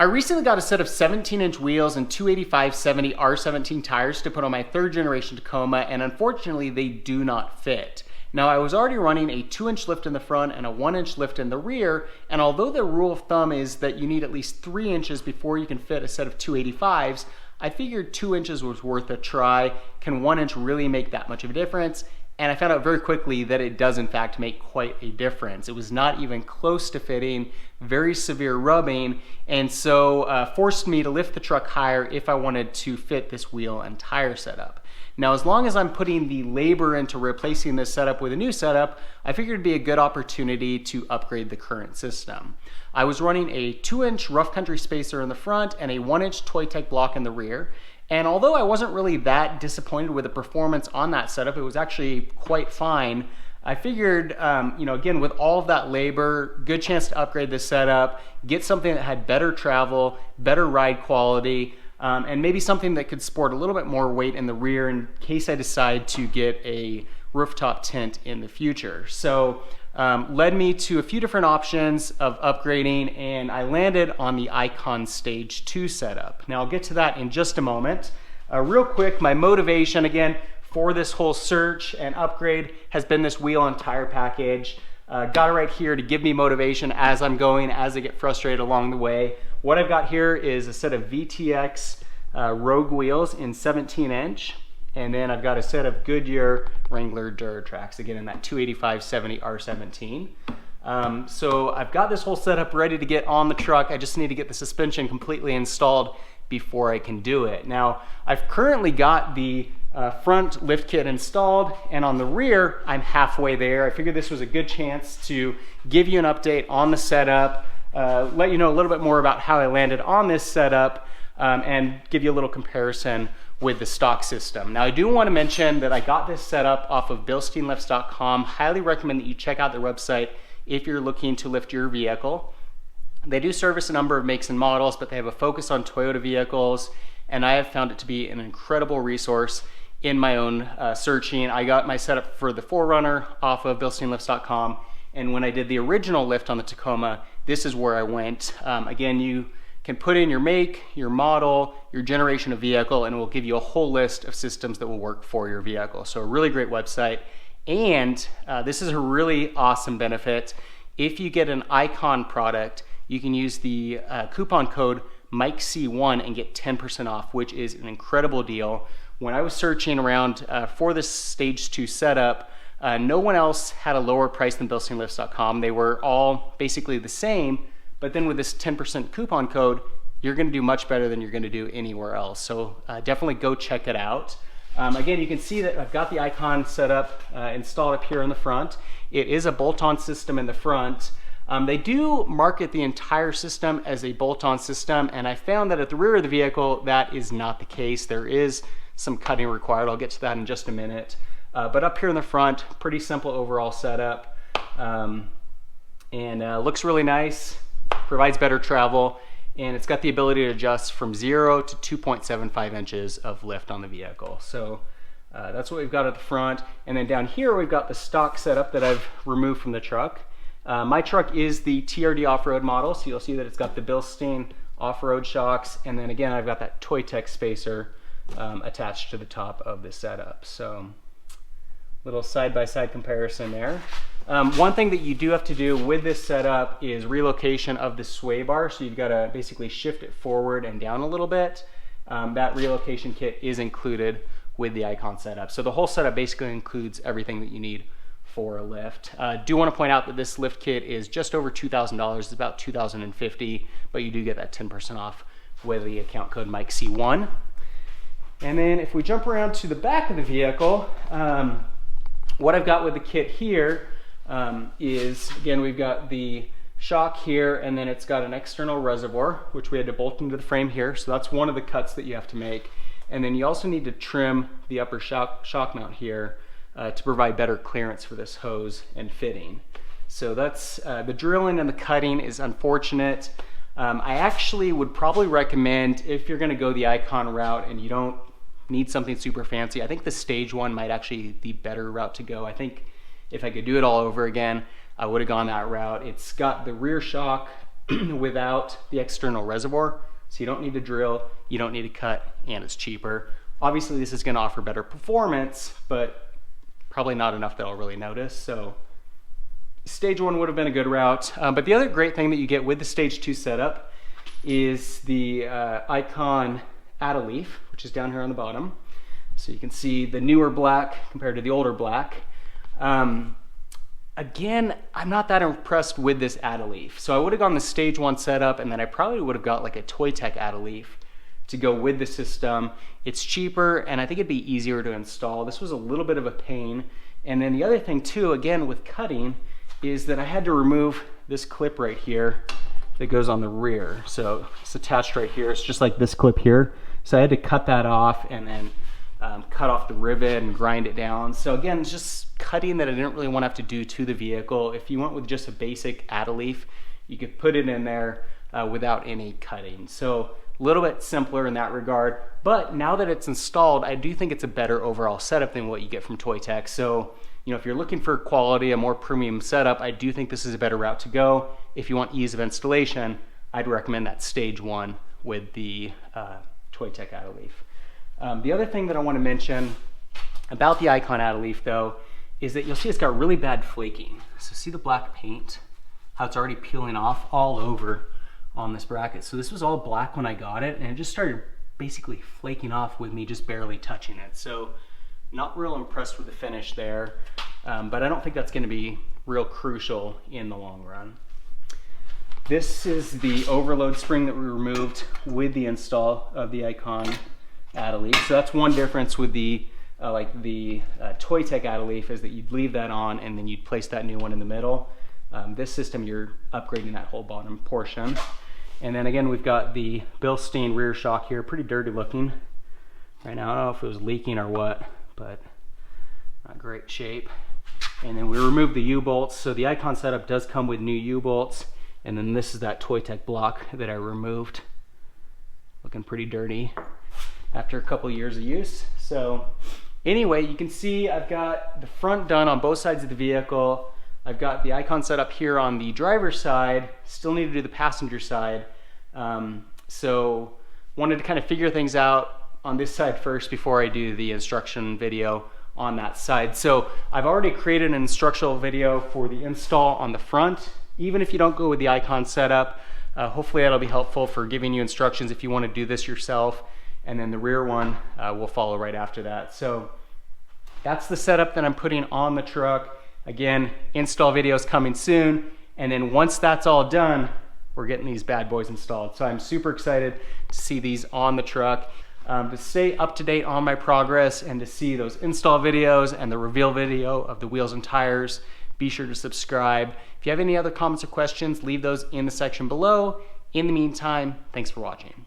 I recently got a set of 17-inch wheels and 285/70 R17 tires to put on my third generation Tacoma, and unfortunately they do not fit. Now, I was already running a 2-inch lift in the front and a 1-inch lift in the rear, and although the rule of thumb is that you need at least 3 inches before you can fit a set of 285s, I figured 2 inches was worth a try. Can 1 inch really make that much of a difference? And I found out very quickly that it does in fact make quite a difference. It was not even close to fitting, very severe rubbing, and so forced me to lift the truck higher if I wanted to fit this wheel and tire setup. Now, as long as I'm putting the labor into replacing this setup with a new setup, I figured it'd be a good opportunity to upgrade the current system. I was running a 2-inch rough country spacer in the front and a 1-inch Toytec block in the rear. And although I wasn't really that disappointed with the performance on that setup, it was actually quite fine. I figured, again, with all of that labor, good chance to upgrade this setup, get something that had better travel, better ride quality, and maybe something that could sport a little bit more weight in the rear in case I decide to get a rooftop tent in the future. So led me to a few different options of upgrading, and I landed on the Icon Stage 2 setup. Now, I'll get to that in just a moment. Real quick, my motivation again for this whole search and upgrade has been this wheel and tire package. Got it right here to give me motivation as I'm going, as I get frustrated along the way. What I've got here is a set of VTX Rogue wheels in 17-inch. And then I've got a set of Goodyear Wrangler Duratracs, again in that 285/70 R17. So I've got this whole setup ready to get on the truck. I just need to get the suspension completely installed before I can do it. Now, I've currently got the front lift kit installed, and on the rear, I'm halfway there. I figured this was a good chance to give you an update on the setup, let you know a little bit more about how I landed on this setup, and give you a little comparison with the stock system. Now, I do want to mention that I got this set up off of BilsteinLifts.com. Highly recommend that you check out their website if you're looking to lift your vehicle. They do service a number of makes and models, but they have a focus on Toyota vehicles, and I have found it to be an incredible resource in my own searching. I got my setup for the 4Runner off of BilsteinLifts.com, and when I did the original lift on the Tacoma, this is where I went. Again, you can put in your make, your model, your generation of vehicle, and it will give you a whole list of systems that will work for your vehicle. So a really great website. And this is a really awesome benefit. If you get an Icon product, you can use the coupon code MikeC1 and get 10% off, which is an incredible deal. When I was searching around for this Stage 2 setup, no one else had a lower price than BilsteinLifts.com. They were all basically the same. But then with this 10% coupon code, you're gonna do much better than you're gonna do anywhere else. So definitely go check it out. Again, you can see that I've got the Icon set up, installed up here in the front. It is a bolt-on system in the front. They do market the entire system as a bolt-on system, and I found that at the rear of the vehicle, that is not the case. There is some cutting required. I'll get to that in just a minute. But up here in the front, pretty simple overall setup. Looks really nice. Provides better travel, and it's got the ability to adjust from 0 to 2.75 inches of lift on the vehicle. So that's what we've got at the front. And then down here, we've got the stock setup that I've removed from the truck. My truck is the TRD off-road model, so you'll see that it's got the Bilstein off-road shocks. And then again, I've got that Toytec spacer attached to the top of the setup. So little side-by-side comparison there. One thing that you do have to do with this setup is relocation of the sway bar. So you've got to basically shift it forward and down a little bit. That relocation kit is included with the Icon setup. So the whole setup basically includes everything that you need for a lift. Do want to point out that this lift kit is just over $2,000. It's about $2,050, but you do get that 10% off with the account code MikeC1. And then if we jump around to the back of the vehicle, what I've got with the kit here is, again, we've got the shock here, and then it's got an external reservoir, which we had to bolt into the frame here. So that's one of the cuts that you have to make. And then you also need to trim the upper shock mount here to provide better clearance for this hose and fitting. So that's the drilling and the cutting is unfortunate. I actually would probably recommend, if you're gonna go the Icon route and you don't need something super fancy, I think the Stage 1 might actually be the better route to go. I think if I could do it all over again, I would have gone that route. It's got the rear shock without the external reservoir. So you don't need to drill, you don't need to cut, and it's cheaper. Obviously this is gonna offer better performance, but probably not enough that I'll really notice. So stage 1 would have been a good route. But the other great thing that you get with the stage 2 setup is the Icon add-a-leaf, which is down here on the bottom. So you can see the newer black compared to the older black. Again, I'm not that impressed with this add-a-leaf. So I would have gone the stage 1 setup, and then I probably would have got like a Toytec add-a-leaf to go with the system. It's cheaper, and I think it'd be easier to install. This was a little bit of a pain. And then the other thing too, again with cutting, is that I had to remove this clip right here that goes on the rear. So it's attached right here. It's just like this clip here. So I had to cut that off and then cut off the rivet and grind it down. So again, it's just cutting that I didn't really want to have to do to the vehicle. If you went with just a basic add-a-leaf, you could put it in there without any cutting. So a little bit simpler in that regard. But now that it's installed, I do think it's a better overall setup than what you get from Toytec. So, you know, if you're looking for quality, a more premium setup, I do think this is a better route to go. If you want ease of installation, I'd recommend that stage 1 with the Toytec add-a-leaf. The other thing that I want to mention about the Icon add-a-leaf though, is that you'll see it's got really bad flaking. So see the black paint, how it's already peeling off all over on this bracket. So this was all black when I got it, and it just started basically flaking off with me just barely touching it. So not real impressed with the finish there, but I don't think that's going to be real crucial in the long run. This is the overload spring that we removed with the install of the Icon add-a-leaf. So that's one difference with the Toytec add-a-leaf, is that you'd leave that on and then you'd place that new one in the middle. This system, you're upgrading that whole bottom portion. And then again, we've got the Bilstein rear shock here, pretty dirty looking right now. I don't know if it was leaking or what, but not great shape. And then we removed the U-bolts. So the Icon setup does come with new U-bolts. And then this is that Toytec block that I removed. Looking pretty dirty after a couple years of use. So anyway, you can see I've got the front done on both sides of the vehicle. I've got the Icon set up here on the driver's side, still need to do the passenger side. So wanted to kind of figure things out on this side first before I do the instruction video on that side. So I've already created an instructional video for the install on the front. Even if you don't go with the Icon setup, hopefully that'll be helpful for giving you instructions if you want to do this yourself. And then the rear one will follow right after that. So that's the setup that I'm putting on the truck. Again, install videos coming soon. And then once that's all done, we're getting these bad boys installed. So I'm super excited to see these on the truck. To stay up to date on my progress and to see those install videos and the reveal video of the wheels and tires, be sure to subscribe. If you have any other comments or questions, leave those in the section below. In the meantime, thanks for watching.